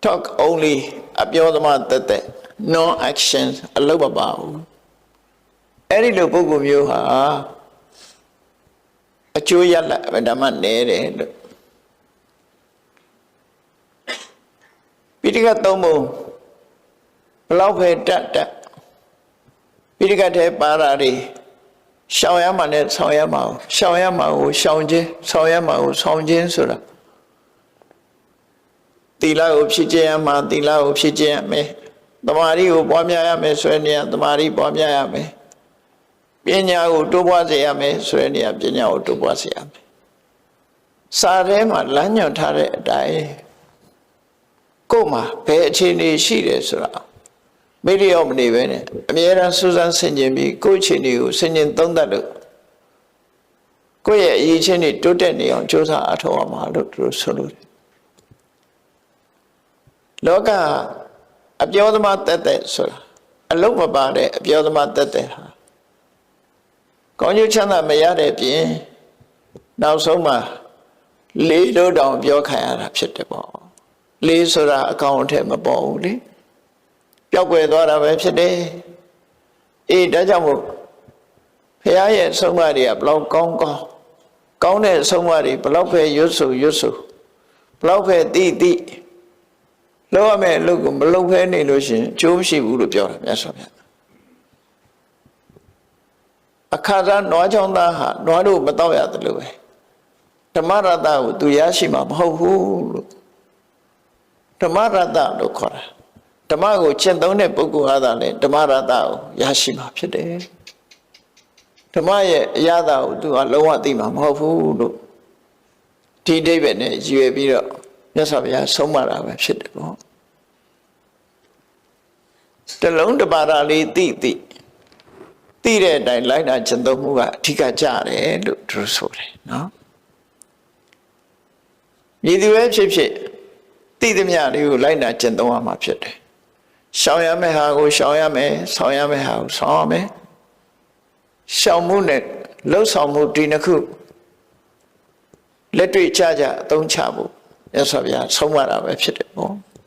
talk only အပြောသမားတက်တက် no action အလုပ်မပါဘူးအဲ့ဒီလိုပုဂ္ဂိုလ်မျိုးဟာအကျိုးရလဒ်ဓမ္မနဲတယ်လို့ပိဋကတ်သုံးပုံဘလောက်ပဲတက်ပိဋကတ်ထဲပါတာတွေရှောင်ရမှနဲ့ဆောင်ရမှာရှောင်ရမှာကိုရှောင်ခြင်းဆောင်ရမှာကိုဆောင်ခြင်းဆိုတာသီလကိုဖြည့်ခြင်းရမှာသီလကိုဖြည့်ခြင်းရမယ်သမာဓိကိုပွားများရမယ်ဆိုတဲ့နေရာသမာဓိပွားများရမယ်ပညာကိုတိုးပွားစေရမယ်ဆိုတဲ့နေရာပညာကိုတိုးပွားစေရမယ်စာထဲမှာလမ်းညွှန်ထားတဲ့အတိုင်းကိုယ်မှာဘယ်အခြေအနေရှိတယ်ဆိုတာမိရိယောမနေပဲနဲ့အမြဲတမ်းစူးစမ်းဆင်ခြင်ပြီးကိုယ့်အခြေအနေကိုဆင်ခြင်သုံးသပ်လို့ကိုယ့်ရဲ့အရေးချင်းတွေတိုးတက်နေအောင်ကြိုးစားအထောက်အမှာလို့သူတို့ဆိုလို့လောကအပြောသမားတက်တဲ့ဆိုတာအလုံးမပါတဲ့အပြောသမားတက်တဲ့ဟာကောင်းကျိုးချမ်းသာမရတဲ့ပြင်နောက်ဆုံးမှာလေးတို့တောင်ပြောခံရတာဖြစ်တယ်ပေါ့လေးဆိုတာအကောင်အထက်မပေါ်ဘူးလေပျောက်ကွယ်သွားတာပဲဖြစ်တယ်အေးဒါကြောင့်မို့ဖခင်ရဲ့အဆုံးအမတွေကဘလောက်ကောင်းတဲ့အဆုံးအမတွေဘလောက်ပဲရွတ်ဆိုဘလောက်ပဲတိလောက်ရမယ့်အလုပ်ကိုမလုပ်ဖဲနေလို့ရှိရင်ကျိုးမရှိဘူးလို့ပြောတာမြတ်စွာဘုရားအခါစားနွားချောင်းသားဟာနွားတို့မတော့ရတယ်လို့ပဲဓမ္မရတ္တကိုသူရရှိမှာမဟုတ်ဘူးလို့ဓမ္မရတ္တလို့ခေါ်တာဓမ္မကိုကျင့်သုံးတဲ့ပုဂ္ဂိုလ်ဟာသာလေဓမ္မရတ္တကိုရရှိမှာဖြစ်တယ်ဓမ္မရဲ့အရာသာကိုသူကလုံးဝသိမှာမဟုတ်ဘူးလို့ဒီအိဗယ်နဲ့ရွယ်ပြီးတော့မြတ်စွာဘုရားဆုံးမတာပဲဖြစ်တယ်ပေါ့တလုံးတပါးလေးသိတဲ့အတိုင်းလိုက်တာကျင့်သုံးမှုကအဓိကကြတယ်လို့သူဆိုတယ်နော်မြည်သူပဲဖြစ်သိသမျှလေးကိုလိုက်တာကျင့်သုံးရမှာဖြစ်တယ်ရှောင်ရမယ့်ဟာကိုရှောင်ရမယ်ဆောင်ရမယ့်ဟာကိုဆောင်ရမယ်ရှောင်မှုနဲ့လှုပ်ဆောင်မှုဒီနှစ်ခုလက်တွေ့ကြအသုံးချဖို့မြတ်စွာဘုရားဆုံးမတာပဲဖြစ်တယ်ပေါ့